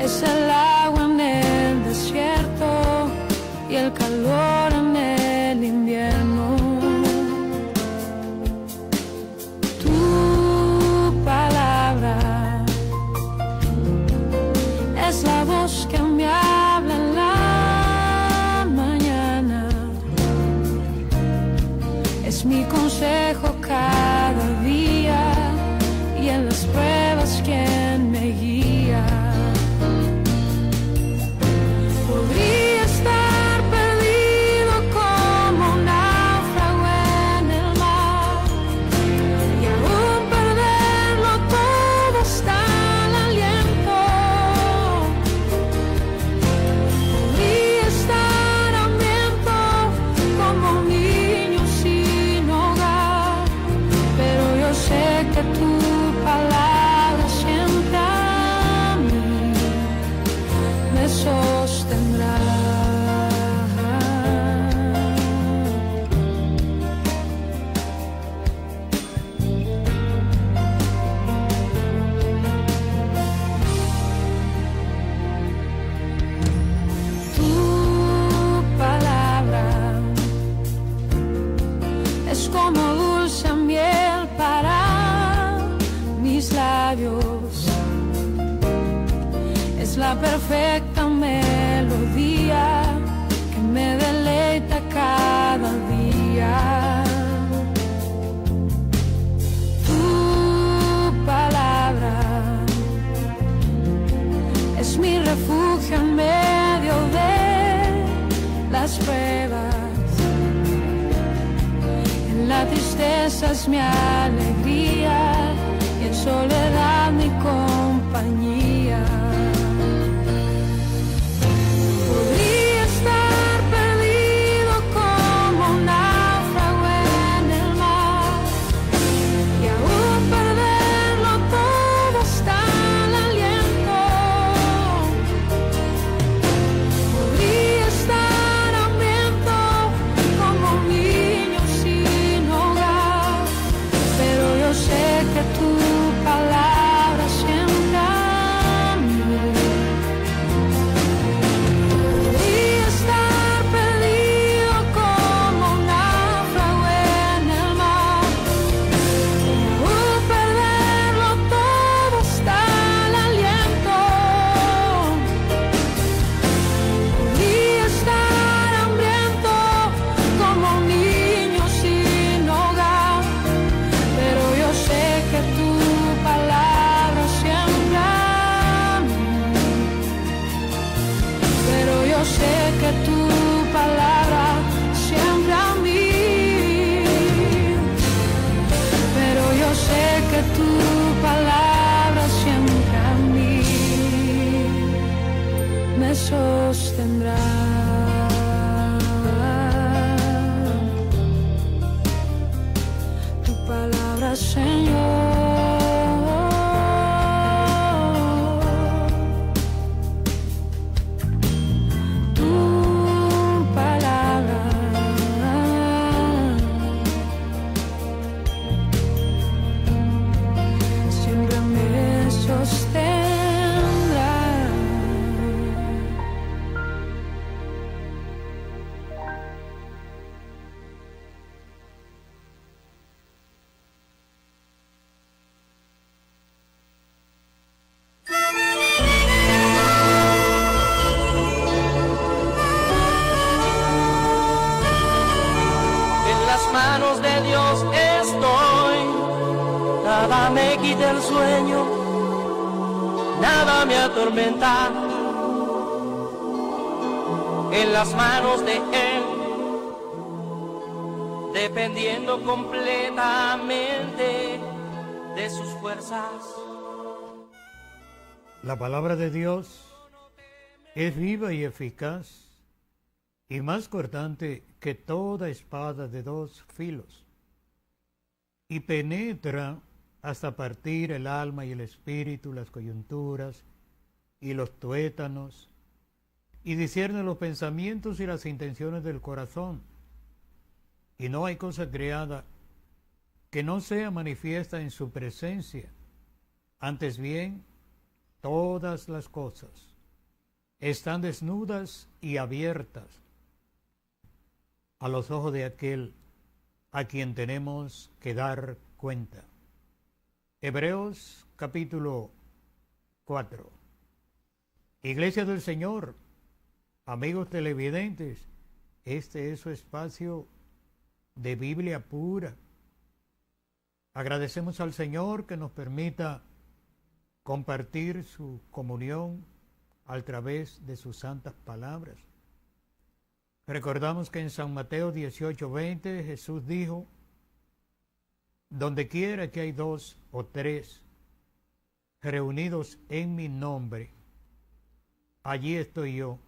Es el agua en el desierto y el calor en el invierno. Tu palabra es la voz que me habla en la mañana. Es mi consejo cada día y en las pruebas quien me guía. Podría estar perdido como un náufrago en el mar y aún perderlo todo hasta el aliento. Podría estar hambriento como un niño sin hogar, pero yo sé que tu palabra siempre a mí me sostendrá. Tu palabra es como dulce miel para mis labios, es la perfecta melodía que me deleita cada día. Tu palabra es mi refugio en medio de las pruebas. En la tristeza es mi alegría y en soledad mi compañía. Podría estar perdido como un náufrago en el mar y aún perderlo todo hasta el aliento. Podría estar hambriento como un niño sin hogar, pero yo sé que tu palabra siempre a mí. Podría estar perdido como un náufrago en el mar y aún perderlo todo hasta el aliento. Podría estar hambriento como un niño sin hogar, pero yo sé que tu palabra siempre a mí. Pero yo sé que tu palabra siempre a mí. Pero yo sé que tu palabra siempre a mí me sostendrá. Tu palabra, Señor. Tu palabra siempre me sostendrá. En las manos de Dios estoy, nada me quita el sueño, nada me atormenta. En las manos de Él, dependiendo completamente de sus fuerzas. La palabra de Dios es viva y eficaz y más cortante que toda espada de dos filos, y penetra hasta partir el alma y el espíritu, las coyunturas y los tuétanos, y discierne los pensamientos y las intenciones del corazón. Y no hay cosa creada que no sea manifiesta en su presencia. Antes bien, todas las cosas están desnudas y abiertas a los ojos de aquel a quien tenemos que dar cuenta. Hebreos capítulo 4. Iglesia del Señor, amigos televidentes, este es su espacio de Biblia pura. Agradecemos al Señor que nos permita compartir su comunión a través de sus santas palabras. Recordamos que en San Mateo 18:20 Jesús dijo: donde quiera que hay 2 o 3 reunidos en mi nombre, allí estoy yo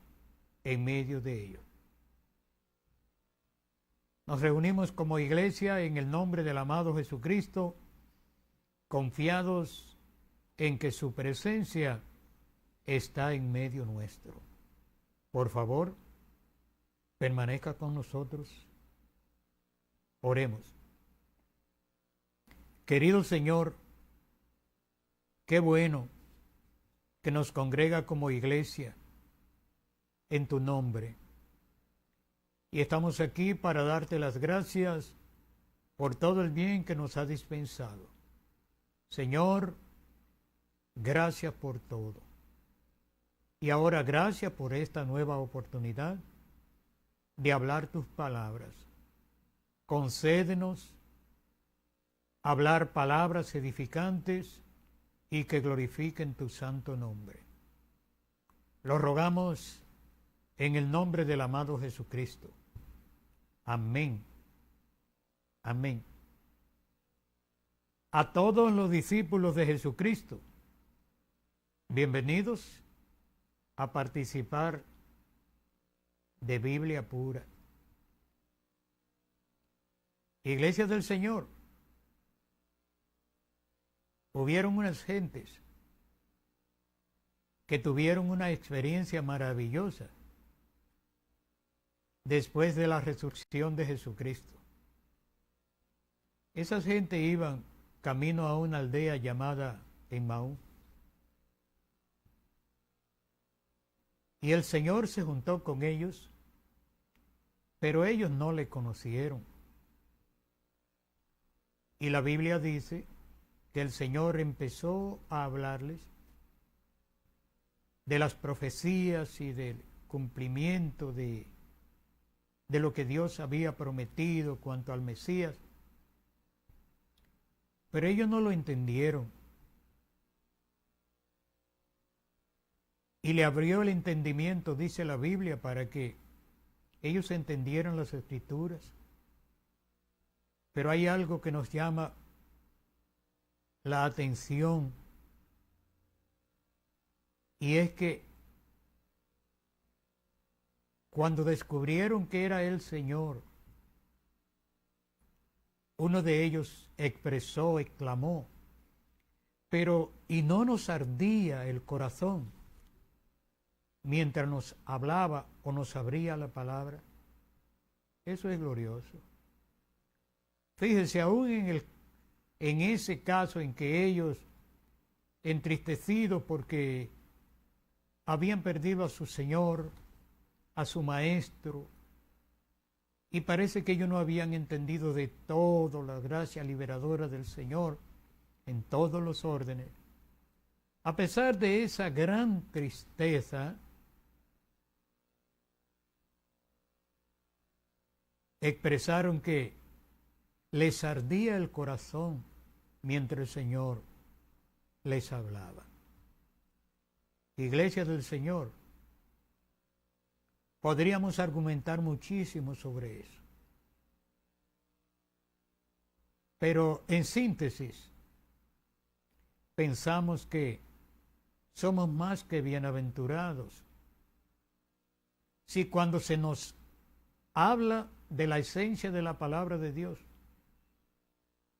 en medio de ellos. Nos reunimos como iglesia en el nombre del amado Jesucristo, confiados en que su presencia está en medio nuestro. Por favor, permanezca con nosotros. Oremos. Querido Señor, qué bueno que nos congrega como iglesia en tu nombre. Y estamos aquí para darte las gracias por todo el bien que nos ha dispensado. Señor, gracias por todo. Y ahora gracias por esta nueva oportunidad de hablar tus palabras. Concédenos hablar palabras edificantes y que glorifiquen tu santo nombre. Lo rogamos en el nombre del amado Jesucristo. Amén. Amén. A todos los discípulos de Jesucristo, bienvenidos a participar de Biblia pura. Iglesia del Señor, hubieron unas gentes que tuvieron una experiencia maravillosa después de la resurrección de Jesucristo. Esas gentes iban camino a una aldea llamada Emaús. Y el Señor se juntó con ellos, pero ellos no le conocieron. Y la Biblia dice que el Señor empezó a hablarles de las profecías y del cumplimiento de lo que Dios había prometido cuanto al Mesías. Pero ellos no lo entendieron. Y le abrió el entendimiento, dice la Biblia, para que ellos entendieran las Escrituras. Pero hay algo que nos llama la atención, y es que cuando descubrieron que era el Señor, uno de ellos expresó, exclamó: pero ¿y no nos ardía el corazón mientras nos hablaba o nos abría la palabra? Eso es glorioso. Fíjense, aún en ese caso en que ellos, entristecidos porque habían perdido a su Señor, a su Maestro, y parece que ellos no habían entendido de todo la gracia liberadora del Señor en todos los órdenes, a pesar de esa gran tristeza, expresaron que les ardía el corazón mientras el Señor les hablaba. Iglesia del Señor, podríamos argumentar muchísimo sobre eso. Pero en síntesis, pensamos que somos más que bienaventurados si cuando se nos habla de la esencia de la palabra de Dios,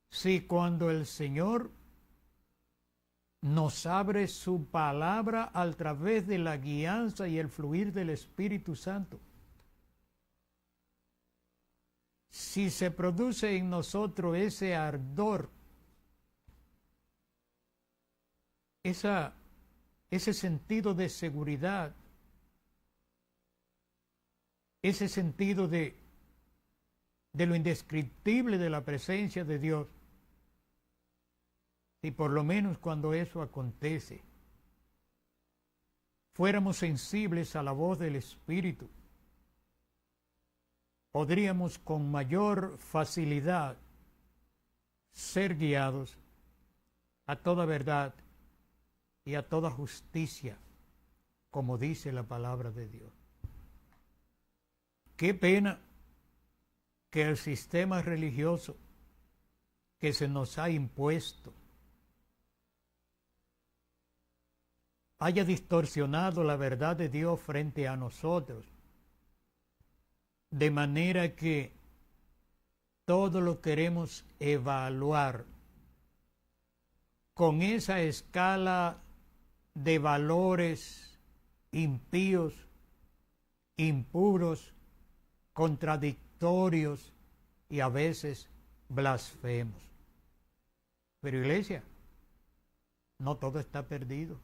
si cuando el Señor nos abre su palabra a través de la guianza y el fluir del Espíritu Santo, si se produce en nosotros ese ardor, ese sentido de seguridad ese sentido de lo indescriptible de la presencia de Dios, si por lo menos cuando eso acontece, fuéramos sensibles a la voz del Espíritu, podríamos con mayor facilidad ser guiados a toda verdad y a toda justicia, como dice la palabra de Dios. Qué pena que el sistema religioso que se nos ha impuesto haya distorsionado la verdad de Dios frente a nosotros, de manera que todo lo queremos evaluar con esa escala de valores impíos, impuros, contradictorios y a veces blasfemos. Pero iglesia, no todo está perdido.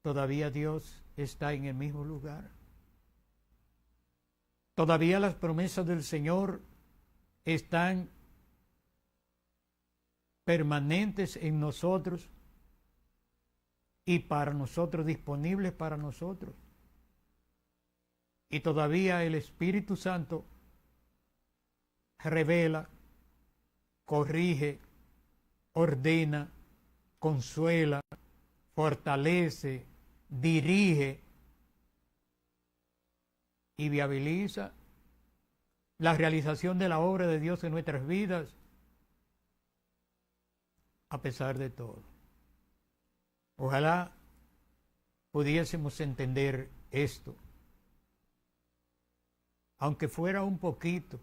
Todavía Dios está en el mismo lugar. Todavía las promesas del Señor están permanentes en nosotros y para nosotros, disponibles para nosotros. Y todavía el Espíritu Santo revela, corrige, ordena, consuela, fortalece, dirige y viabiliza la realización de la obra de Dios en nuestras vidas, a pesar de todo. Ojalá pudiésemos entender esto, aunque fuera un poquito,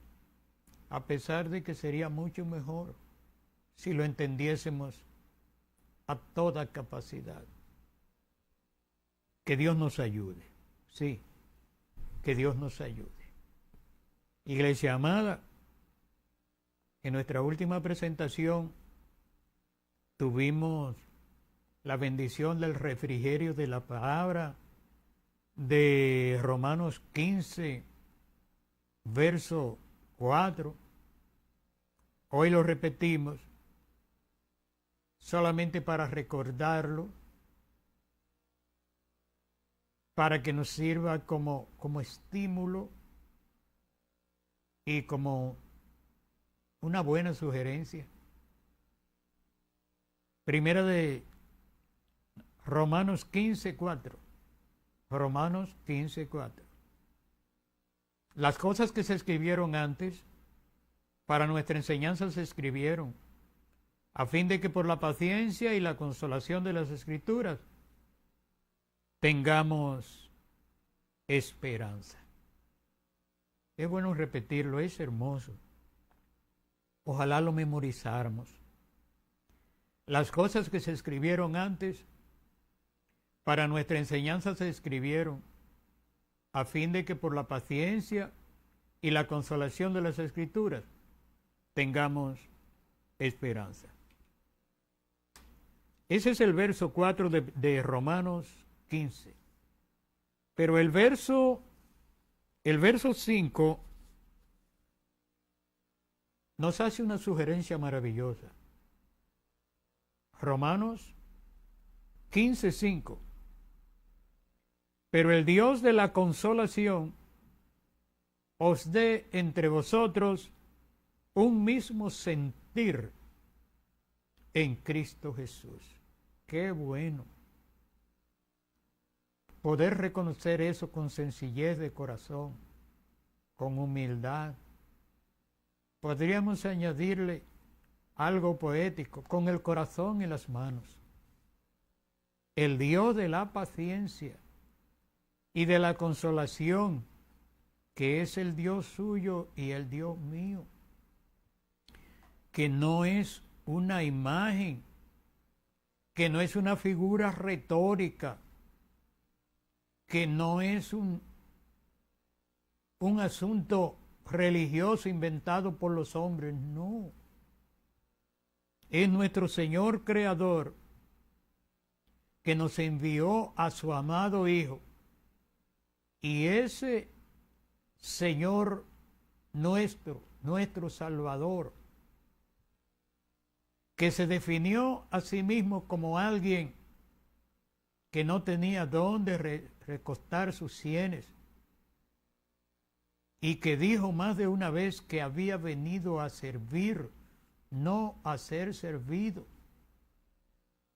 a pesar de que sería mucho mejor si lo entendiésemos a toda capacidad. Que Dios nos ayude, sí, que Dios nos ayude. Iglesia amada, en nuestra última presentación tuvimos la bendición del refrigerio de la palabra de Romanos 15, verso 4. Hoy lo repetimos solamente para recordarlo, para que nos sirva como estímulo y como una buena sugerencia. Primera de Romanos 15:4. Romanos 15:4. Las cosas que se escribieron antes, para nuestra enseñanza se escribieron, a fin de que por la paciencia y la consolación de las Escrituras tengamos esperanza. Es bueno repetirlo, es hermoso. Ojalá lo memorizáramos. Las cosas que se escribieron antes, para nuestra enseñanza se escribieron, a fin de que por la paciencia y la consolación de las Escrituras tengamos esperanza. Ese es el verso 4 de Romanos 15. Pero el verso 5 nos hace una sugerencia maravillosa. Romanos 15:5. Pero el Dios de la consolación os dé entre vosotros un mismo sentir en Cristo Jesús. Qué bueno poder reconocer eso con sencillez de corazón, con humildad. Podríamos añadirle algo poético, con el corazón en las manos. El Dios de la paciencia y de la consolación, que es el Dios suyo y el Dios mío, que no es una imagen, que no es una figura retórica, que no es un asunto religioso inventado por los hombres, no. Es nuestro Señor Creador que nos envió a su amado Hijo Y ese Señor nuestro Salvador, que se definió a sí mismo como alguien que no tenía dónde recostar sus sienes, y que dijo más de una vez que había venido a servir, no a ser servido,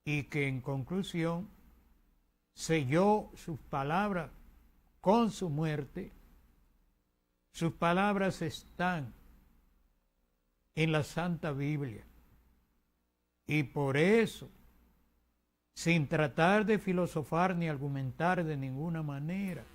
y que en conclusión selló sus palabras con su muerte. Sus palabras están en la Santa Biblia, y por eso, sin tratar de filosofar ni argumentar de ninguna manera,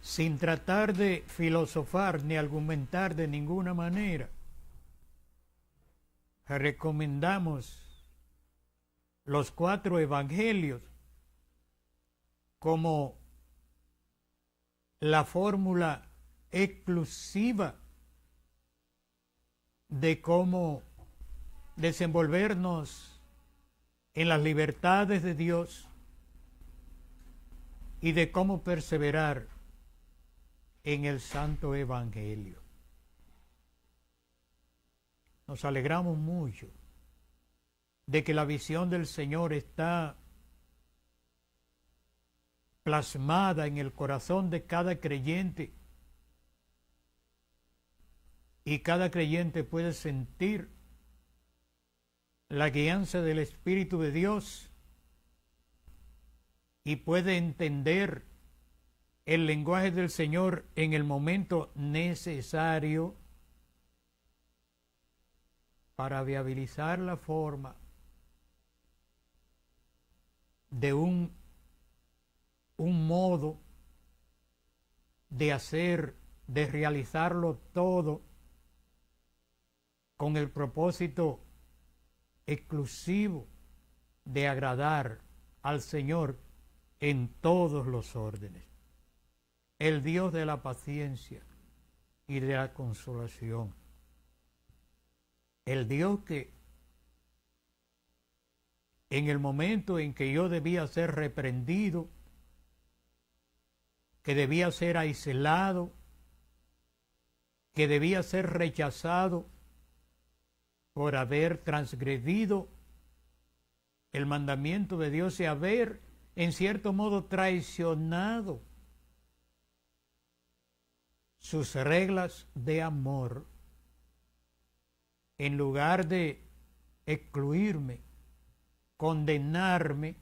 sin tratar de filosofar ni argumentar de ninguna manera, recomendamos los 4 evangelios como la fórmula exclusiva de cómo desenvolvernos en las libertades de Dios y de cómo perseverar en el Santo Evangelio. Nos alegramos mucho de que la visión del Señor está plasmada en el corazón de cada creyente, y cada creyente puede sentir la guianza del Espíritu de Dios y puede entender el lenguaje del Señor en el momento necesario para viabilizar la forma de un modo de hacer, de realizarlo todo con el propósito exclusivo de agradar al Señor en todos los órdenes. El Dios de la paciencia y de la consolación. El Dios que en el momento en que yo debía ser reprendido, que debía ser aislado, que debía ser rechazado por haber transgredido el mandamiento de Dios y haber, en cierto modo, traicionado sus reglas de amor, en lugar de excluirme, condenarme,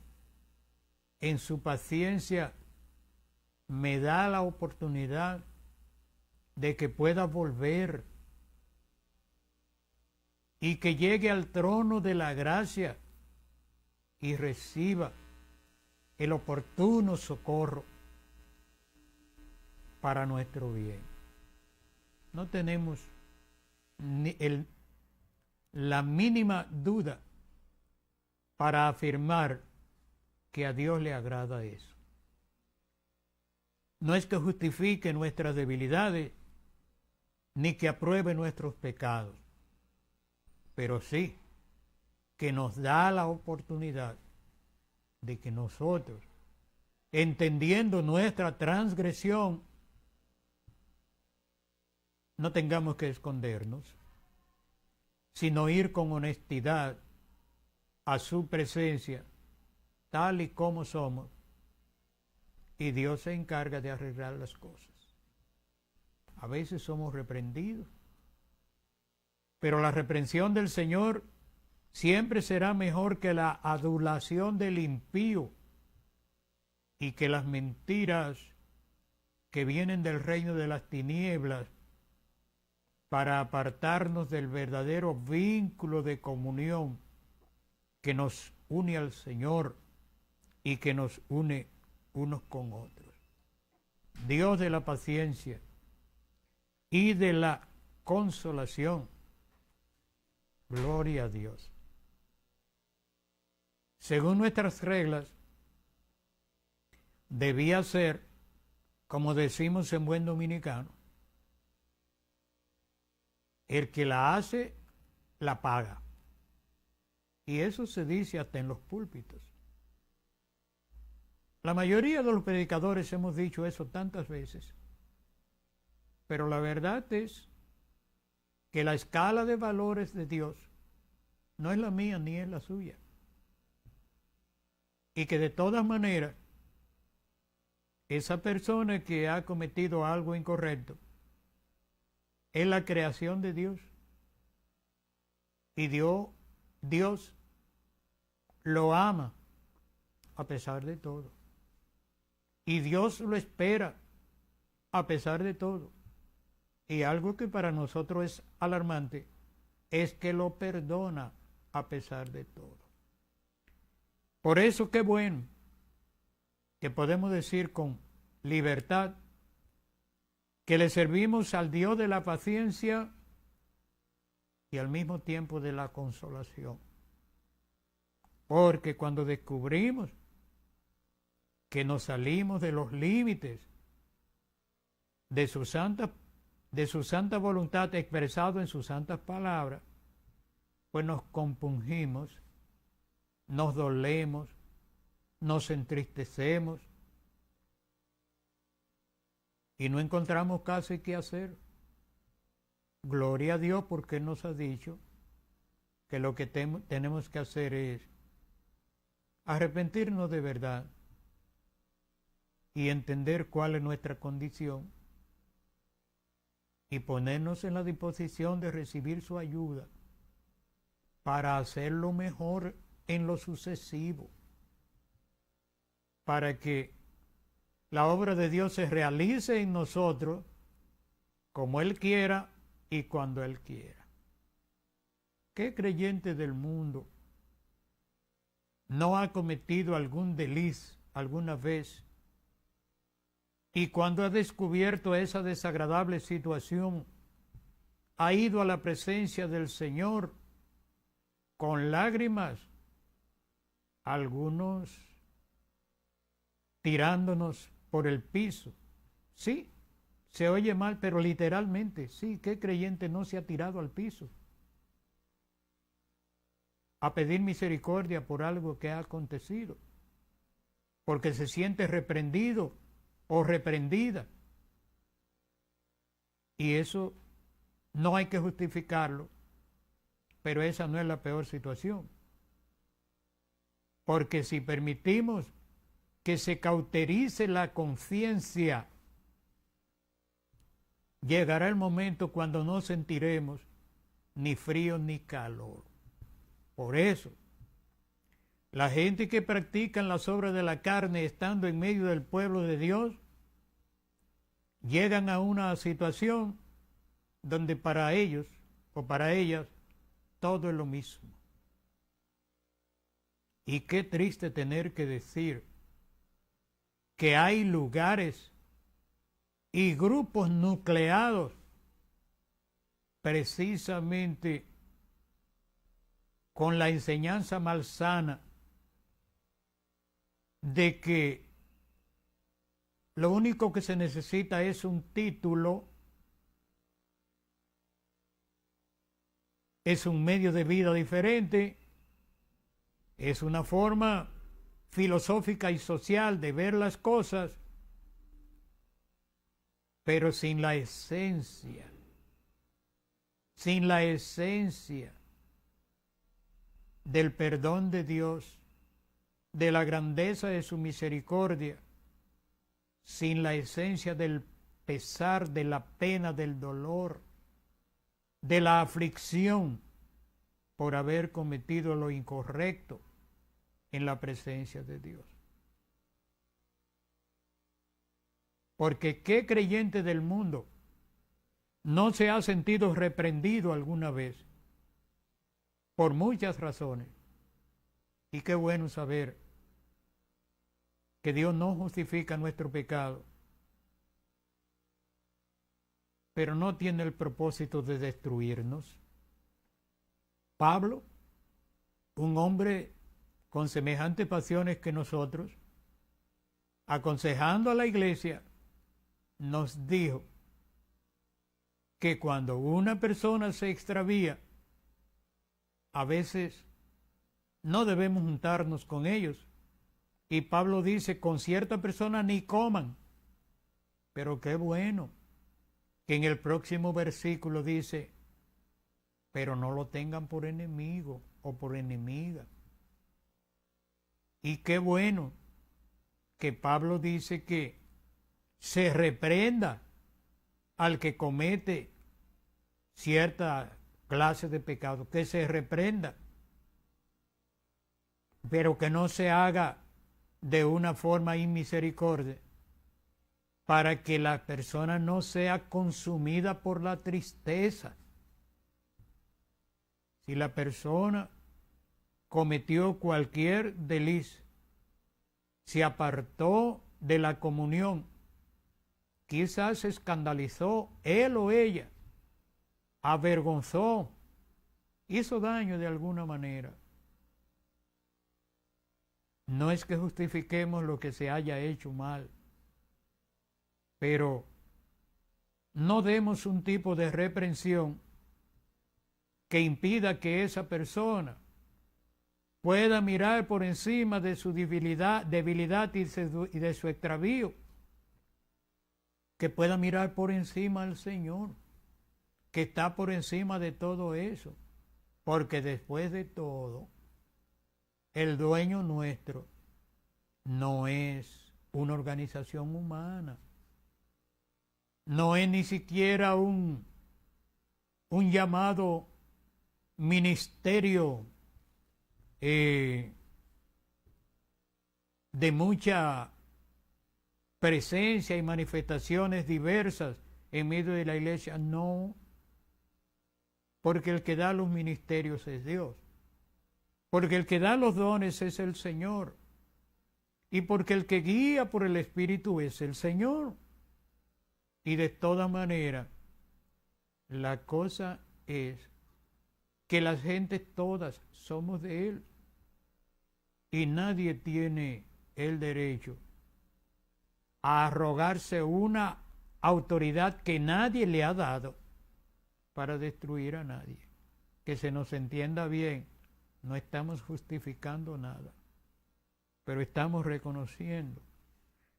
en su paciencia me da la oportunidad de que pueda volver y que llegue al trono de la gracia y reciba el oportuno socorro para nuestro bien. No tenemos ni la mínima duda para afirmar que a Dios le agrada eso. No es que justifique nuestras debilidades, ni que apruebe nuestros pecados, pero sí que nos da la oportunidad de que nosotros, entendiendo nuestra transgresión, no tengamos que escondernos, sino ir con honestidad a su presencia, tal y como somos, y Dios se encarga de arreglar las cosas. A veces somos reprendidos, pero la reprensión del Señor siempre será mejor que la adulación del impío y que las mentiras que vienen del reino de las tinieblas para apartarnos del verdadero vínculo de comunión que nos une al Señor y que nos une unos con otros. Dios de la paciencia y de la consolación. Gloria a Dios. Según nuestras reglas, debía ser, como decimos en buen dominicano, el que la hace, la paga. Y eso se dice hasta en los púlpitos. La mayoría de los predicadores hemos dicho eso tantas veces. Pero la verdad es que la escala de valores de Dios no es la mía ni es la suya. Y que de todas maneras, esa persona que ha cometido algo incorrecto es la creación de Dios. Y Dios lo ama a pesar de todo. Y Dios lo espera a pesar de todo. Y algo que para nosotros es alarmante es que lo perdona a pesar de todo. Por eso qué bueno que podemos decir con libertad que le servimos al Dios de la paciencia y al mismo tiempo de la consolación. Porque cuando descubrimos que nos salimos de los límites de su santa voluntad expresado en sus santas palabras, pues nos compungimos, nos dolemos, nos entristecemos y no encontramos casi qué hacer. Gloria a Dios porque Él nos ha dicho que lo que tenemos que hacer es arrepentirnos de verdad y entender cuál es nuestra condición y ponernos en la disposición de recibir su ayuda para hacerlo mejor en lo sucesivo, para que la obra de Dios se realice en nosotros como Él quiera y cuando Él quiera. ¿Qué creyente del mundo no ha cometido algún desliz alguna vez y cuando ha descubierto esa desagradable situación ha ido a la presencia del Señor con lágrimas, algunos tirándonos por el piso? Sí, se oye mal, pero literalmente, sí, ¿qué creyente no se ha tirado al piso a pedir misericordia por algo que ha acontecido? Porque se siente reprendido o reprendida. Y eso no hay que justificarlo, pero esa no es la peor situación. Porque si permitimos que se cauterice la conciencia, llegará el momento cuando no sentiremos ni frío ni calor. Por eso, la gente que practica las obras de la carne estando en medio del pueblo de Dios, llegan a una situación donde para ellos o para ellas todo es lo mismo. Y qué triste tener que decir que hay lugares y grupos nucleados precisamente con la enseñanza malsana de que lo único que se necesita es un título, es un medio de vida diferente, es una forma filosófica y social de ver las cosas, pero sin la esencia del perdón de Dios, de la grandeza de su misericordia, sin la esencia del pesar, de la pena, del dolor, de la aflicción por haber cometido lo incorrecto en la presencia de Dios. Porque ¿qué creyente del mundo no se ha sentido reprendido alguna vez? Por muchas razones. Y qué bueno saber que Dios no justifica nuestro pecado, pero no tiene el propósito de destruirnos. Pablo, un hombre con semejantes pasiones que nosotros, aconsejando a la iglesia, nos dijo que cuando una persona se extravía, a veces no debemos juntarnos con ellos. Y Pablo dice, con cierta persona ni coman. Pero qué bueno que en el próximo versículo dice, pero no lo tengan por enemigo o por enemiga. Y qué bueno que Pablo dice que se reprenda al que comete cierta clase de pecado, que se reprenda, pero que no se haga de una forma inmisericordia, para que la persona no sea consumida por la tristeza. Si la persona cometió cualquier delicia, se apartó de la comunión, quizás se escandalizó él o ella, avergonzó, hizo daño de alguna manera. No es que justifiquemos lo que se haya hecho mal, pero no demos un tipo de reprensión que impida que esa persona pueda mirar por encima de su debilidad y de su extravío, que pueda mirar por encima al Señor, que está por encima de todo eso, porque después de todo, el dueño nuestro no es una organización humana, no es ni siquiera un llamado ministerio de mucha presencia y manifestaciones diversas en medio de la iglesia, no, porque el que da los ministerios es Dios, porque el que da los dones es el Señor, y porque el que guía por el Espíritu es el Señor. Y de toda manera, la cosa es que las gentes todas somos de Él, y nadie tiene el derecho a arrogarse una autoridad que nadie le ha dado para destruir a nadie. Que se nos entienda bien, no estamos justificando nada, pero estamos reconociendo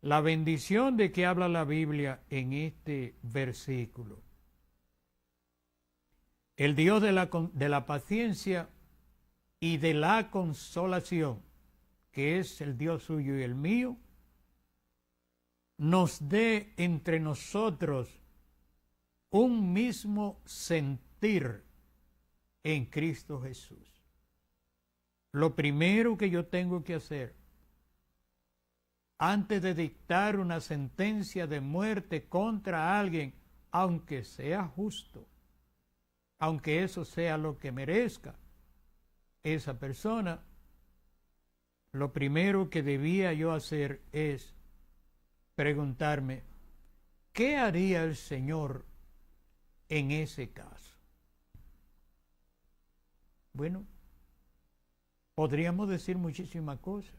la bendición de que habla la Biblia en este versículo. El Dios de la paciencia y de la consolación, que es el Dios suyo y el mío, nos dé entre nosotros un mismo sentir en Cristo Jesús. Lo primero que yo tengo que hacer antes de dictar una sentencia de muerte contra alguien, aunque sea justo, aunque eso sea lo que merezca esa persona, lo primero que debía yo hacer es preguntarme, ¿qué haría el Señor en ese caso? Bueno, podríamos decir muchísimas cosas.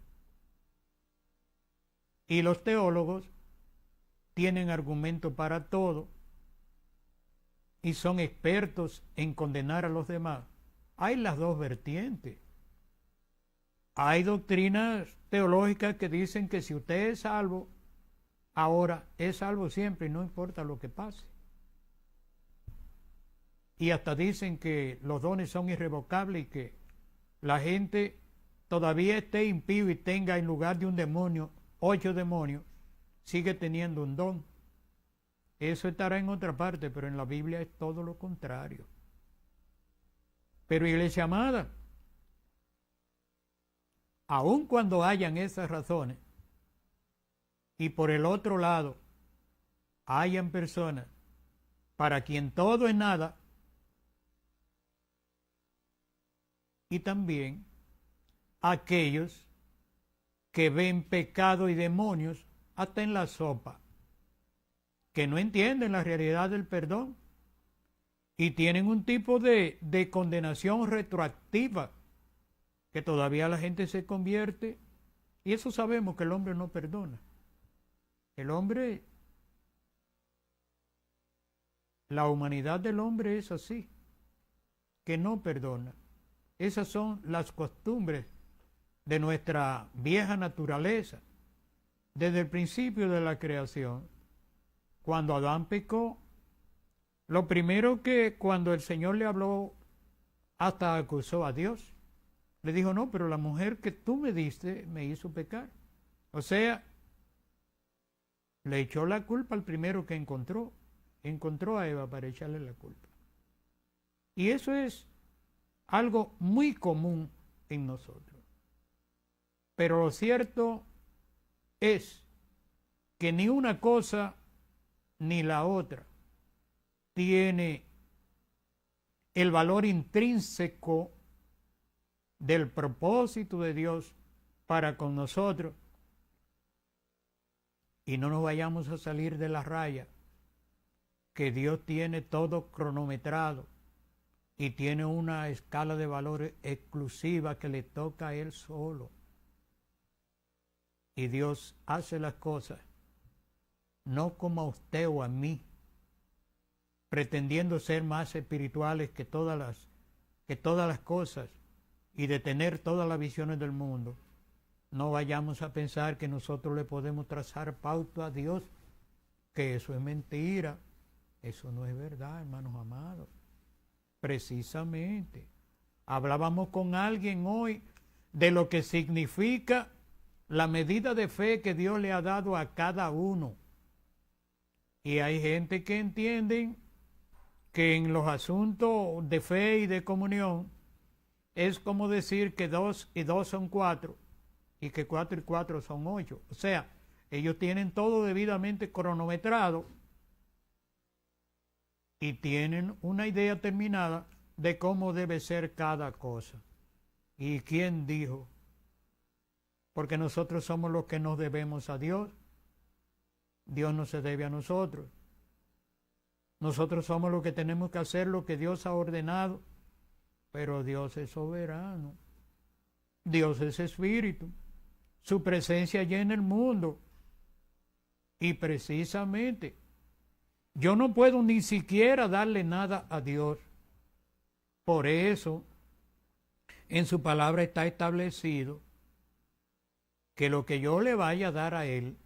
Y los teólogos tienen argumento para todo y son expertos en condenar a los demás. Hay las dos vertientes. Hay doctrinas teológicas que dicen que si usted es salvo, ahora es salvo siempre y no importa lo que pase. Y hasta dicen que los dones son irrevocables y que la gente todavía esté impío y tenga en lugar de un demonio 8 demonios, sigue teniendo un don. Eso estará en otra parte, pero en la Biblia es todo lo contrario. Pero iglesia amada, aun cuando hayan esas razones, y por el otro lado hayan personas para quien todo es nada, y también aquellos que ven pecado y demonios hasta en la sopa, que no entienden la realidad del perdón y tienen un tipo de condenación retroactiva, que todavía la gente se convierte, y eso sabemos que el hombre no perdona. El hombre La humanidad del hombre es así, que no perdona. Esas son las costumbres de nuestra vieja naturaleza. Desde el principio de la creación, cuando Adán pecó, lo primero que cuando el Señor le habló, hasta acusó a Dios. Le dijo, no, pero la mujer que tú me diste me hizo pecar. O sea, le echó la culpa al primero que encontró. Encontró a Eva para echarle la culpa. Y eso es algo muy común en nosotros. Pero lo cierto es que ni una cosa ni la otra tiene el valor intrínseco del propósito de Dios para con nosotros, y no nos vayamos a salir de la raya, que Dios tiene todo cronometrado y tiene una escala de valores exclusiva que le toca a Él solo. Y Dios hace las cosas no como a usted o a mí, pretendiendo ser más espirituales que todas las cosas y de tener todas las visiones del mundo. No vayamos a pensar que nosotros le podemos trazar pauta a Dios, que eso es mentira. Eso no es verdad, hermanos amados. Precisamente, hablábamos con alguien hoy de lo que significa la medida de fe que Dios le ha dado a cada uno. Y hay gente que entienden que en los asuntos de fe y de comunión es como decir que 2 y 2 son 4 y que 4 y 4 son 8. O sea, ellos tienen todo debidamente cronometrado y tienen una idea terminada de cómo debe ser cada cosa. ¿Y quién dijo? Porque nosotros somos los que nos debemos a Dios. Dios no se debe a nosotros. Nosotros somos los que tenemos que hacer lo que Dios ha ordenado. Pero Dios es soberano. Dios es espíritu. Su presencia llena el mundo. Y precisamente, yo no puedo ni siquiera darle nada a Dios. Por eso, en su palabra está establecido que lo que yo le vaya a dar a Él,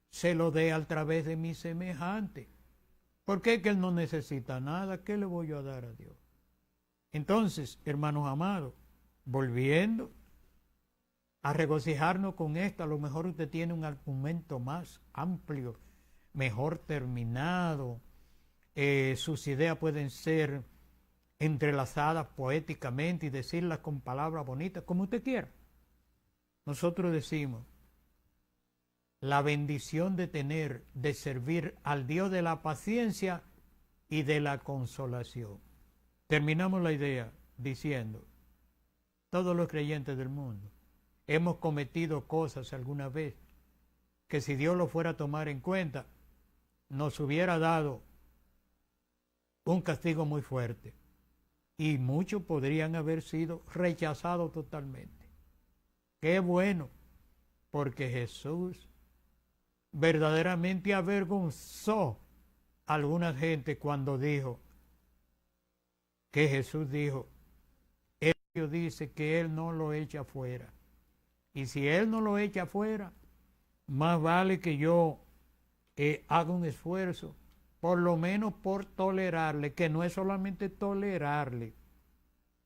se lo dé a través de mi semejante. Porque es que Él no necesita nada. ¿Qué le voy a dar a Dios? Entonces, hermanos amados, volviendo a regocijarnos con esto, a lo mejor usted tiene un argumento más amplio, mejor terminado, sus ideas pueden ser entrelazadas poéticamente y decirlas con palabras bonitas, como usted quiera. Nosotros decimos, la bendición de servir al Dios de la paciencia y de la consolación. Terminamos la idea diciendo, todos los creyentes del mundo hemos cometido cosas alguna vez que si Dios lo fuera a tomar en cuenta, nos hubiera dado un castigo muy fuerte y muchos podrían haber sido rechazados totalmente. Qué bueno, porque Jesús verdaderamente avergonzó a alguna gente cuando dijo que Jesús dijo, Él dice que Él no lo echa fuera. Y si Él no lo echa fuera, más vale que yo haga un esfuerzo, por lo menos por tolerarle, que no es solamente tolerarle,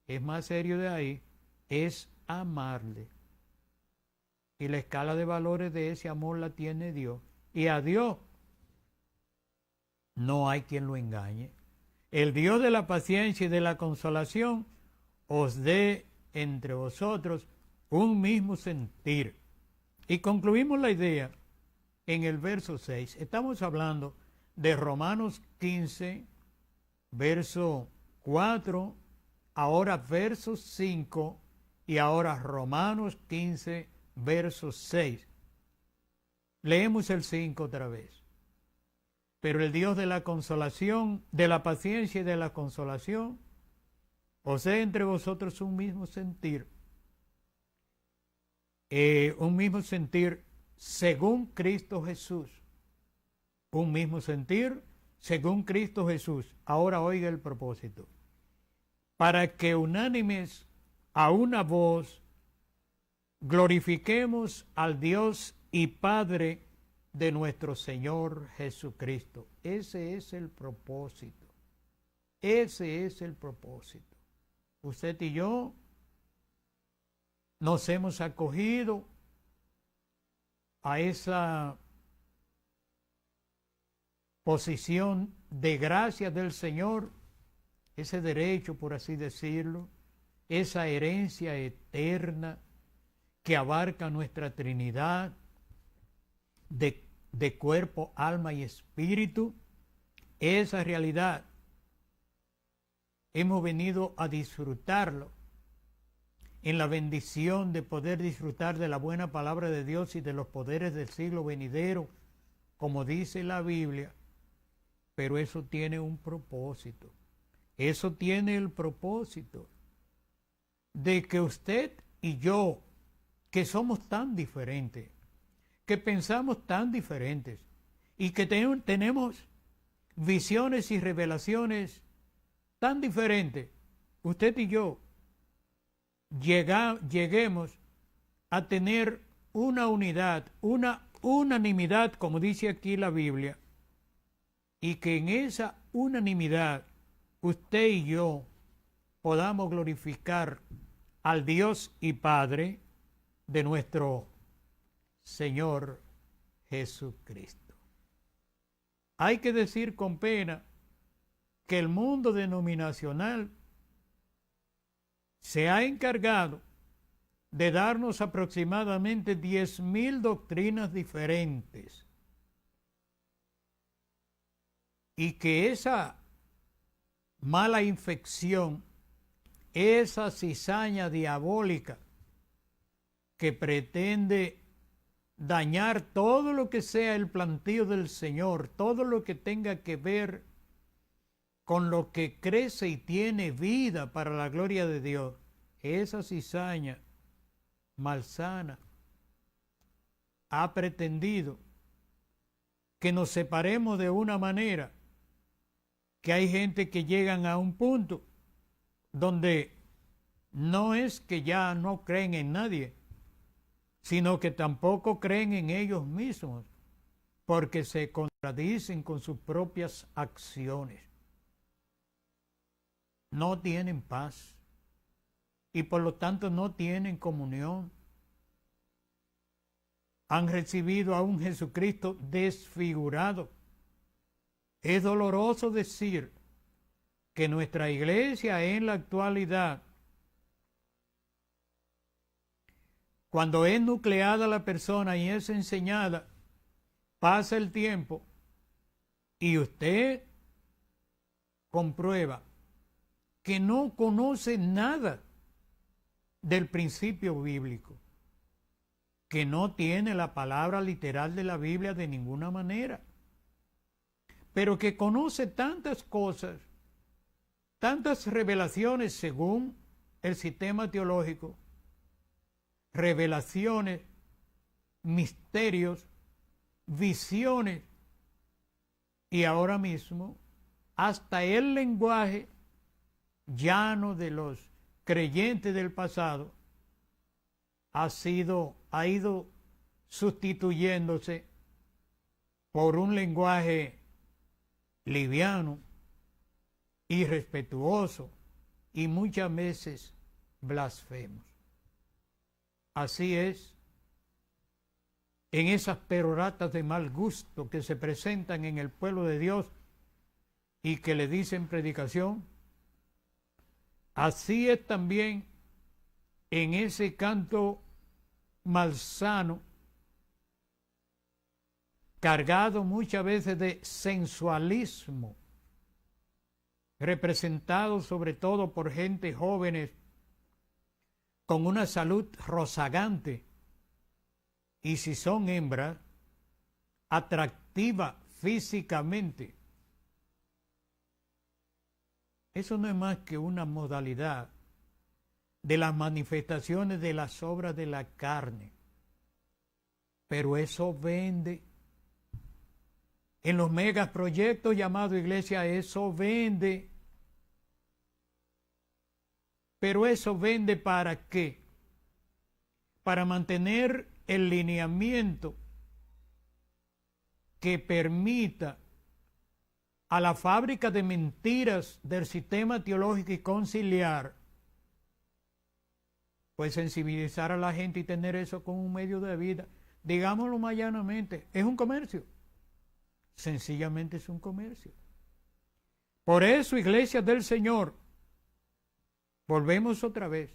es más serio de ahí, es amarle. Y la escala de valores de ese amor la tiene Dios. Y a Dios no hay quien lo engañe. El Dios de la paciencia y de la consolación os dé entre vosotros un mismo sentir. Y concluimos la idea en el verso 6. Estamos hablando de Romanos 15, verso 4, ahora verso 5 y ahora Romanos 15, verso 6. Leemos el 5 otra vez. Pero el Dios de la consolación, de la paciencia y de la consolación, os dé entre vosotros un mismo sentir según Cristo Jesús, un mismo sentir según Cristo Jesús. Ahora oiga el propósito. Para que unánimes a una voz glorifiquemos al Dios y Padre de nuestro Señor Jesucristo. Ese es el propósito. Ese es el propósito. Usted y yo nos hemos acogido a esa posición de gracia del Señor, ese derecho, por así decirlo, esa herencia eterna que abarca nuestra Trinidad de cuerpo, alma y espíritu. Esa realidad hemos venido a disfrutarlo en la bendición de poder disfrutar de la buena palabra de Dios y de los poderes del siglo venidero, como dice la Biblia. Pero eso tiene un propósito. Eso tiene el propósito de que usted y yo, que somos tan diferentes, que pensamos tan diferentes y que tenemos visiones y revelaciones tan diferentes, usted y yo lleguemos a tener una unidad, una unanimidad, como dice aquí la Biblia, y que en esa unanimidad usted y yo podamos glorificar al Dios y Padre de nuestro Señor Jesucristo. Hay que decir con pena que el mundo denominacional se ha encargado de darnos aproximadamente 10,000 doctrinas diferentes, y que esa mala infección, esa cizaña diabólica que pretende dañar todo lo que sea el plantío del Señor, todo lo que tenga que ver con lo que crece y tiene vida para la gloria de Dios, esa cizaña malsana ha pretendido que nos separemos de una manera que hay gente que llegan a un punto donde no es que ya no creen en nadie, sino que tampoco creen en ellos mismos, porque se contradicen con sus propias acciones. No tienen paz y por lo tanto no tienen comunión. Han recibido a un Jesucristo desfigurado. Es doloroso decir que nuestra iglesia en la actualidad, cuando es nucleada la persona y es enseñada, pasa el tiempo y usted comprueba que no conoce nada del principio bíblico, que no tiene la palabra literal de la Biblia de ninguna manera, pero que conoce tantas cosas, tantas revelaciones según el sistema teológico, revelaciones, misterios, visiones, y ahora mismo hasta el lenguaje llano de los creyentes del pasado ha ido sustituyéndose por un lenguaje liviano, irrespetuoso y muchas veces blasfemos. Así es, en esas peroratas de mal gusto que se presentan en el pueblo de Dios y que le dicen predicación, así es también en ese canto malsano, cargado muchas veces de sensualismo, representado sobre todo por gente jóvenes con una salud rozagante y, si son hembras, atractiva físicamente. Eso no es más que una modalidad de las manifestaciones de las obras de la carne. Pero eso vende. en los megaproyectos llamados iglesia, eso vende. Pero eso vende ¿para qué? Para mantener el lineamiento que permita a la fábrica de mentiras del sistema teológico y conciliar, pues sensibilizar a la gente y tener eso como un medio de vida. Digámoslo más llanamente, es un comercio. Sencillamente es un comercio. Por eso, iglesia del Señor, volvemos otra vez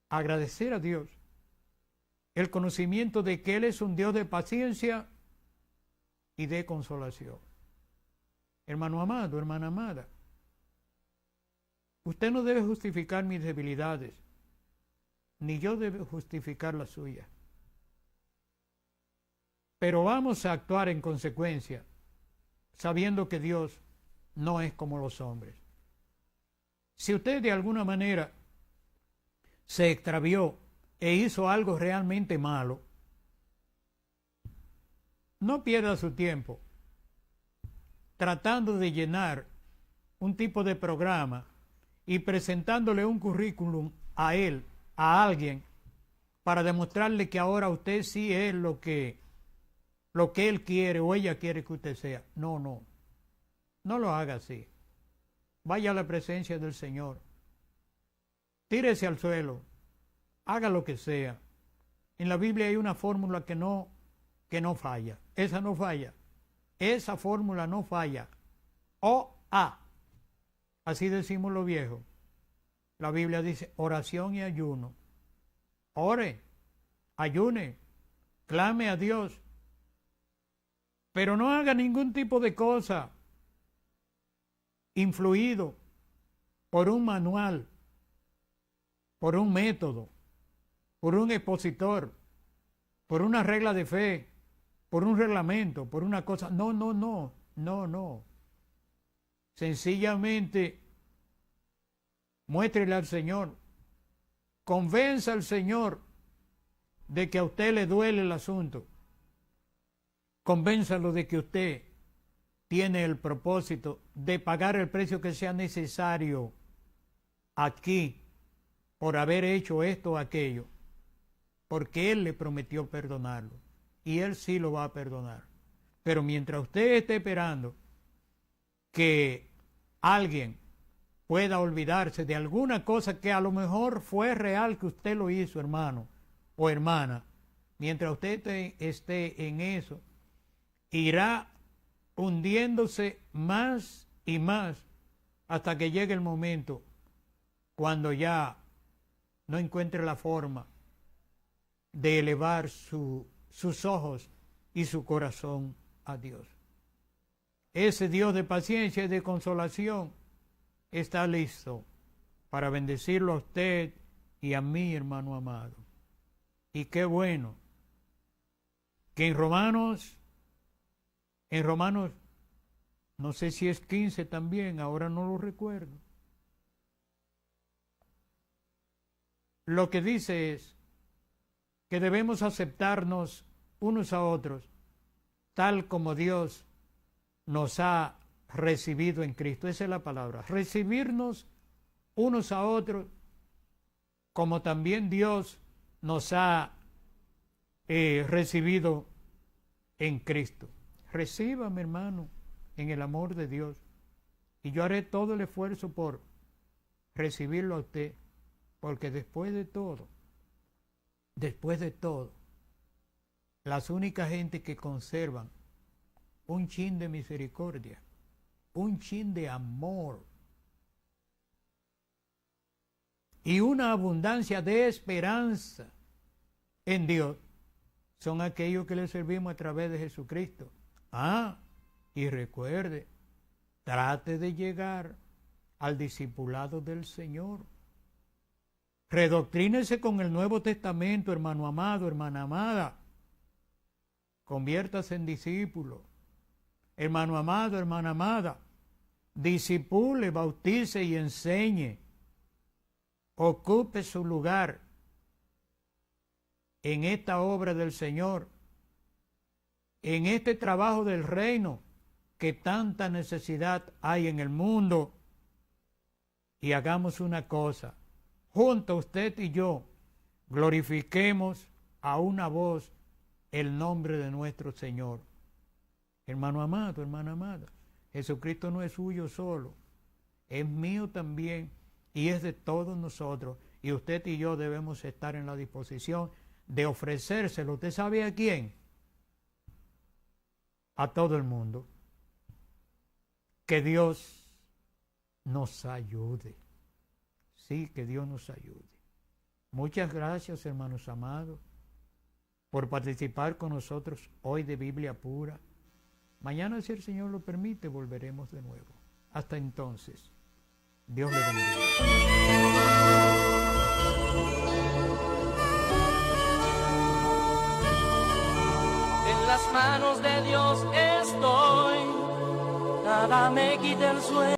a agradecer a Dios el conocimiento de que Él es un Dios de paciencia y de consolación. Hermano amado, hermana amada, usted no debe justificar mis debilidades, ni yo debo justificar las suyas. Pero vamos a actuar en consecuencia, sabiendo que Dios no es como los hombres. Si usted de alguna manera se extravió e hizo algo realmente malo, no pierda su tiempo tratando de llenar un tipo de programa y presentándole un currículum a él, a alguien, para demostrarle que ahora usted sí es lo que él quiere o ella quiere que usted sea. No lo haga así. Vaya a la presencia del Señor, tírese al suelo, haga lo que sea. En la Biblia hay una fórmula que no falla. Esa no falla. Esa fórmula no falla. O-A. Así decimos los viejos. La Biblia dice oración y ayuno. Ore, ayune, clame a Dios. Pero no haga ningún tipo de cosa influido por un manual, por un método, por un expositor, por una regla de fe, por un reglamento, por una cosa. No. Sencillamente, muéstrele al Señor, convenza al Señor de que a usted le duele el asunto. Convénzalo de que usted tiene el propósito de pagar el precio que sea necesario aquí por haber hecho esto o aquello, porque Él le prometió perdonarlo y Él sí lo va a perdonar. Pero mientras usted esté esperando que alguien pueda olvidarse de alguna cosa que a lo mejor fue real que usted lo hizo, hermano o hermana, mientras usted esté en eso, irá hundiéndose más y más hasta que llegue el momento cuando ya no encuentre la forma de elevar sus ojos y su corazón a Dios. Ese Dios de paciencia y de consolación está listo para bendecirlo a usted y a mí, hermano amado. Y qué bueno que en Romanos, no sé si es 15 también, ahora no lo recuerdo. Lo que dice es que debemos aceptarnos unos a otros, tal como Dios nos ha recibido en Cristo. Esa es la palabra. Recibirnos unos a otros, como también Dios nos ha recibido en Cristo. Recíbame, hermano, en el amor de Dios, y yo haré todo el esfuerzo por recibirlo a usted, porque después de todo, las únicas gente que conservan un chin de misericordia, un chin de amor y una abundancia de esperanza en Dios, son aquellos que le servimos a través de Jesucristo. Y recuerde, trate de llegar al discipulado del Señor. Redoctrínese con el Nuevo Testamento, hermano amado, hermana amada. Conviértase en discípulo. Hermano amado, hermana amada, disipule, bautice y enseñe. Ocupe su lugar en esta obra del Señor en este trabajo del reino que tanta necesidad hay en el mundo. Y hagamos una cosa, junto usted y yo, glorifiquemos a una voz el nombre de nuestro Señor. Hermano amado, hermana amada, Jesucristo no es suyo solo, es mío también y es de todos nosotros. Y usted y yo debemos estar en la disposición de ofrecérselo. ¿Usted sabe a quién? A todo el mundo. Que Dios nos ayude. Sí, que Dios nos ayude. Muchas gracias, hermanos amados, por participar con nosotros hoy de Biblia Pura. Mañana, si el Señor lo permite, volveremos de nuevo. Hasta entonces, Dios le bendiga. En las manos de Dios estoy, nada me quita el sueño.